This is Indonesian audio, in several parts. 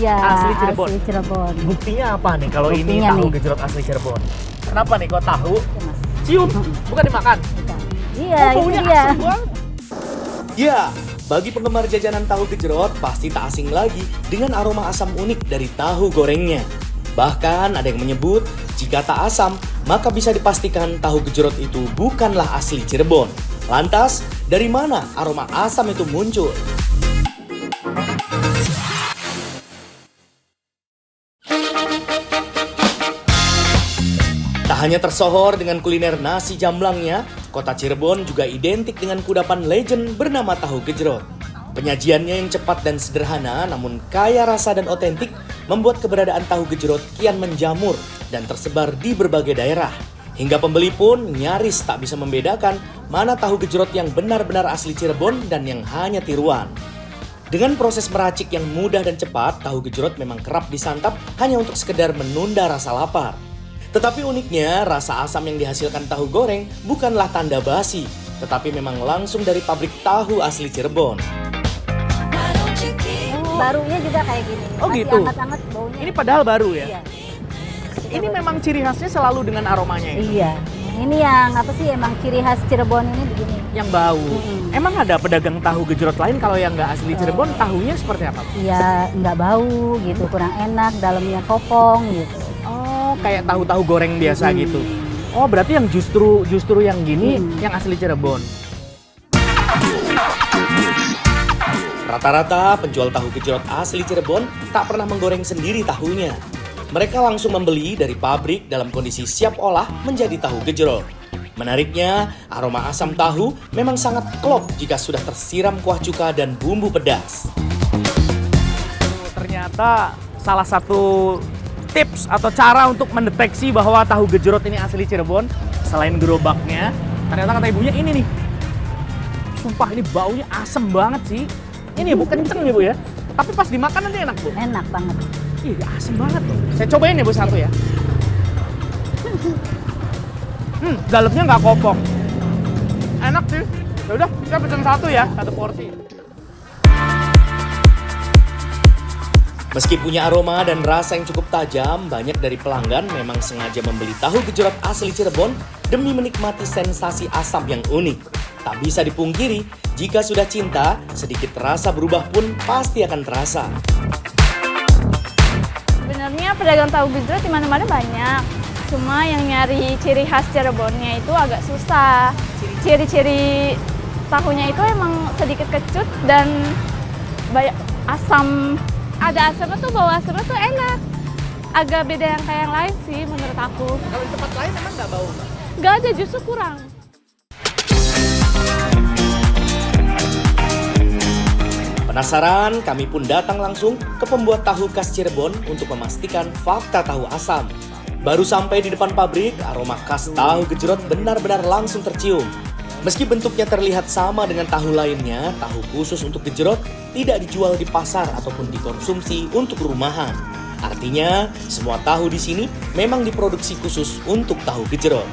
Iya, asli Cirebon. asli Cirebon. Buktinya apa nih kalau ini Buktinya tahu nih. gejrot asli Cirebon? Kenapa nih kok tahu? Iya, Mas. Cium, bukan dimakan. Iya, Oh, itu baunya dia. asam banget. Ya, bagi penggemar jajanan tahu gejrot pasti tak asing lagi dengan aroma asam unik dari tahu gorengnya. Bahkan ada yang menyebut jika tak asam, maka bisa dipastikan tahu gejrot itu bukanlah asli Cirebon. Lantas, dari mana aroma asam itu muncul? Tak hanya tersohor dengan kuliner nasi jamblangnya, kota Cirebon juga identik dengan kudapan legend bernama tahu gejrot. Penyajiannya yang cepat dan sederhana namun kaya rasa dan otentik membuat keberadaan tahu gejrot kian menjamur dan tersebar di berbagai daerah. Hingga pembeli pun nyaris tak bisa membedakan mana tahu gejrot yang benar-benar asli Cirebon dan yang hanya tiruan. Dengan proses meracik yang mudah dan cepat, tahu gejrot memang kerap disantap hanya untuk sekedar menunda rasa lapar. Tetapi uniknya, rasa asam yang dihasilkan tahu goreng bukanlah tanda basi, tetapi memang langsung dari pabrik tahu asli Cirebon. Barunya juga kayak gini. Oh, Masih gitu. hangat-hangat baunya. Ini padahal baru ya? Iya. Ini memang ciri khasnya selalu dengan aromanya ya? Iya. Ini yang apa sih emang ciri khas Cirebon ini begini. Yang bau. Mm-mm. Emang ada pedagang tahu gejrot lain kalau yang nggak asli Cirebon, tahunya seperti apa? Iya, nggak bau gitu, kurang enak, dalamnya kopong gitu. Oh, kayak tahu-tahu goreng biasa Hmm. gitu. Oh, berarti yang justru yang gini yang asli Cirebon. Rata-rata penjual tahu gejrot asli Cirebon tak pernah menggoreng sendiri tahunya. Mereka langsung membeli dari pabrik dalam kondisi siap olah menjadi tahu gejrot. Menariknya, aroma asam tahu memang sangat klop jika sudah tersiram kuah cuka dan bumbu pedas. Ternyata salah satu tips atau cara untuk mendeteksi bahwa tahu gejrot ini asli Cirebon, selain gerobaknya, ternyata kata ibunya ini nih. Sumpah ini baunya asem banget sih. Ini ya Bu, kenceng ya Bu ya. Tapi pas dimakan nanti enak Bu. Enak banget. Ih, asem banget tuh. Saya cobain ya Bu satu ya. Dalamnya nggak kopong. Enak sih. Ya udah, kita pesen satu ya, satu porsi. Meski punya aroma dan rasa yang cukup tajam, banyak dari pelanggan memang sengaja membeli tahu gejrot asli Cirebon demi menikmati sensasi asam yang unik. Tak bisa dipungkiri, jika sudah cinta, sedikit rasa berubah pun pasti akan terasa. Sebenarnya pedagang tahu gejrot di mana-mana banyak. Cuma yang nyari ciri khas Cirebonnya itu agak susah. Ciri-ciri tahunya itu emang sedikit kecut dan banyak asam. Ada asamnya tuh, bau asamnya tuh enak. Agak beda yang kayak yang lain sih menurut aku. Kalau di tempat lain emang nggak bau? Nggak ada, justru kurang. Penasaran, kami pun datang langsung ke pembuat tahu khas Cirebon untuk memastikan fakta tahu asam. Baru sampai di depan pabrik, aroma khas tahu gejrot benar-benar langsung tercium. Meski bentuknya terlihat sama dengan tahu lainnya, tahu khusus untuk gejrot tidak dijual di pasar ataupun dikonsumsi untuk rumahan. Artinya, semua tahu di sini memang diproduksi khusus untuk tahu gejrot.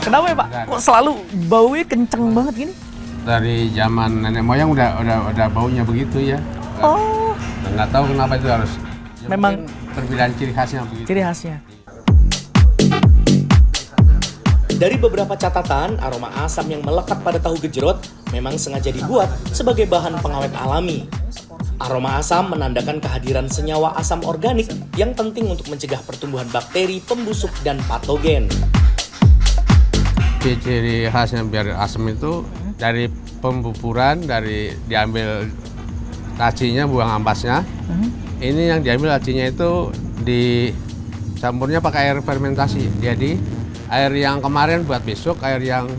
Kenapa ya Pak? Kok selalu baunya kenceng banget gini? Dari zaman nenek moyang udah baunya begitu ya. Oh, Nggak tahu kenapa itu harus. Ya Memang- mungkin perbedaan ciri khasnya begitu. ciri khasnya. Dari beberapa catatan, aroma asam yang melekat pada tahu gejrot memang sengaja dibuat sebagai bahan pengawet alami. Aroma asam menandakan kehadiran senyawa asam organik yang penting untuk mencegah pertumbuhan bakteri, pembusuk, dan patogen. Ciri khasnya biar asam itu dari pembuburan, dari diambil lacinya, buang ampasnya. Ini yang diambil lacinya itu dicampurnya pakai air fermentasi. Jadi air yang kemarin buat besok, air yang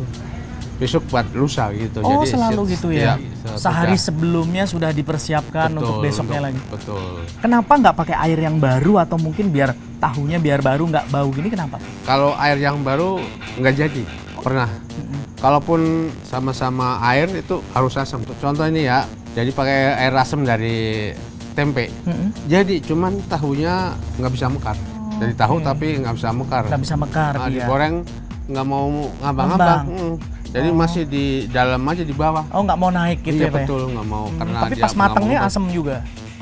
besok buat lusa gitu. Oh, Jadi selalu gitu ya? Sehari sudah. sebelumnya sudah dipersiapkan untuk besoknya lagi. Betul. Kenapa nggak pakai air yang baru atau mungkin biar tahunya biar baru nggak bau gini kenapa? Kalau air yang baru nggak jadi, pernah. Kalaupun sama-sama air itu harus asam. Contoh ini ya, jadi pakai air asam dari tempe. Jadi cuman tahunya nggak bisa mekar. Dari tahu tapi nggak bisa mekar. Nggak bisa mekar, Nah, iya. digoreng nggak mau ngambang-ngambang. Jadi masih di dalam aja di bawah. Oh, nggak mau naik gitu Iya ya Pak? betul, nggak mau karena Tapi dia pas matangnya nggak mau asam juga.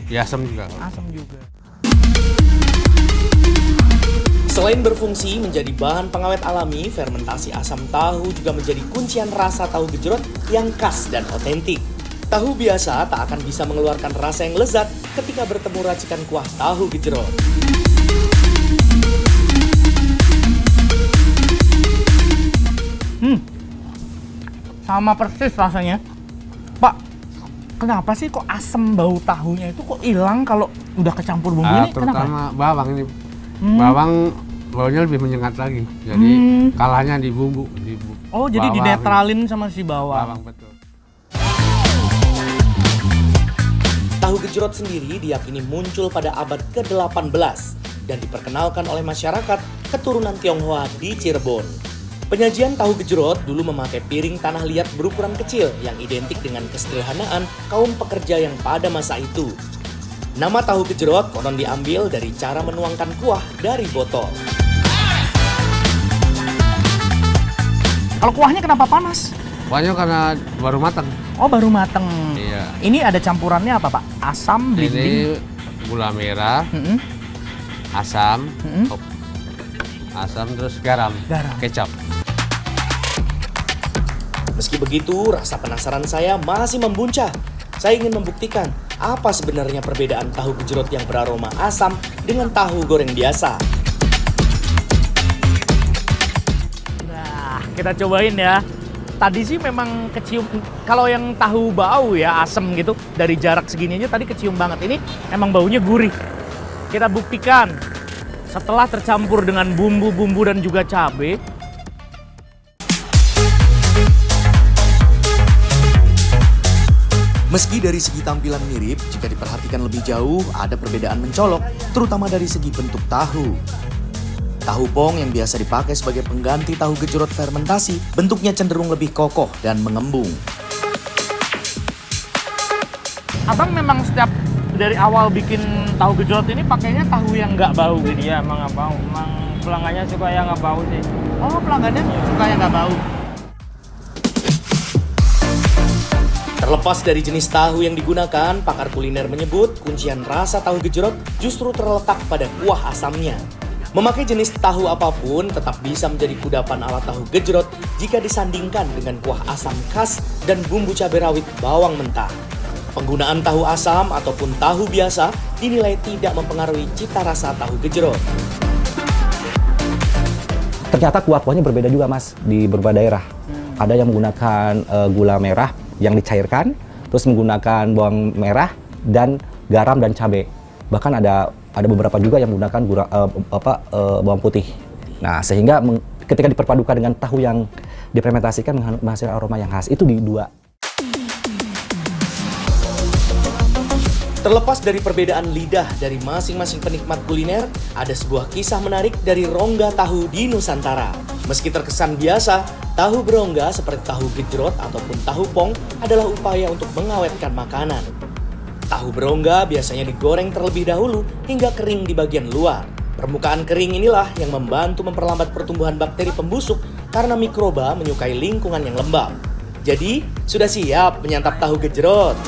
Ya asam juga. Asam juga. Selain berfungsi menjadi bahan pengawet alami, fermentasi asam tahu juga menjadi kuncian rasa tahu gejrot yang khas dan otentik. Tahu biasa tak akan bisa mengeluarkan rasa yang lezat ketika bertemu racikan kuah tahu gejrot. Sama persis rasanya. Pak, kenapa sih kok asam bau tahunya itu kok hilang kalau udah kecampur bumbu ini? Kenapa? Terutama bawang ini. Bawang baunya lebih menyengat lagi. Jadi kalahnya di bumbu. Oh, jadi bawang. dinetralin sama si bawang. Bawang betul. Tahu gejrot sendiri diyakini muncul pada abad ke-18 dan diperkenalkan oleh masyarakat keturunan Tionghoa di Cirebon. Penyajian tahu gejrot dulu memakai piring tanah liat berukuran kecil yang identik dengan kesederhanaan kaum pekerja yang pada masa itu. Nama tahu gejrot konon diambil dari cara menuangkan kuah dari botol. Kalau kuahnya kenapa panas? Kuahnya karena baru matang. Oh, baru mateng. Iya. Ini ada campurannya apa Pak? Asam, belimbing. Ini gula merah, Mm-mm. asam, Mm-mm. asam terus garam, Garam. kecap. Meski begitu, rasa penasaran saya masih membuncah. Saya ingin membuktikan apa sebenarnya perbedaan tahu gejrot yang beraroma asam dengan tahu goreng biasa. Nah, kita cobain ya. Tadi sih memang kecium, kalau yang tahu bau ya asem gitu, dari jarak segini aja tadi kecium banget. Ini emang baunya gurih. Kita buktikan setelah tercampur dengan bumbu-bumbu dan juga cabai. Meski dari segi tampilan mirip, jika diperhatikan lebih jauh ada perbedaan mencolok, terutama dari segi bentuk tahu. Tahu pong yang biasa dipakai sebagai pengganti tahu gejrot fermentasi, bentuknya cenderung lebih kokoh dan mengembung. Abang memang setiap dari awal bikin tahu gejrot ini pakainya tahu yang nggak bau gitu. Iya, emang nggak bau. Emang pelanggannya suka yang nggak bau sih. Oh, pelanggannya suka yang nggak bau. Terlepas dari jenis tahu yang digunakan, pakar kuliner menyebut kuncian rasa tahu gejrot justru terletak pada kuah asamnya. Memakai jenis tahu apapun tetap bisa menjadi kudapan ala tahu gejrot jika disandingkan dengan kuah asam khas dan bumbu cabai rawit bawang mentah. Penggunaan tahu asam ataupun tahu biasa dinilai tidak mempengaruhi cita rasa tahu gejrot. Ternyata kuah-kuahnya berbeda juga Mas di beberapa daerah. Ada yang menggunakan gula merah yang dicairkan, terus menggunakan bawang merah dan garam dan cabai. Bahkan ada beberapa juga yang menggunakan bawang putih. Nah, sehingga ketika diperpadukan dengan tahu yang difermentasikan menghasilkan aroma yang khas. Itu di dua. Terlepas dari perbedaan lidah dari masing-masing penikmat kuliner, ada sebuah kisah menarik dari rongga tahu di Nusantara. Meski terkesan biasa, tahu berongga seperti tahu gejrot ataupun tahu pong adalah upaya untuk mengawetkan makanan. Tahu berongga biasanya digoreng terlebih dahulu hingga kering di bagian luar. Permukaan kering inilah yang membantu memperlambat pertumbuhan bakteri pembusuk karena mikroba menyukai lingkungan yang lembab. Jadi, sudah siap menyantap tahu gejrot?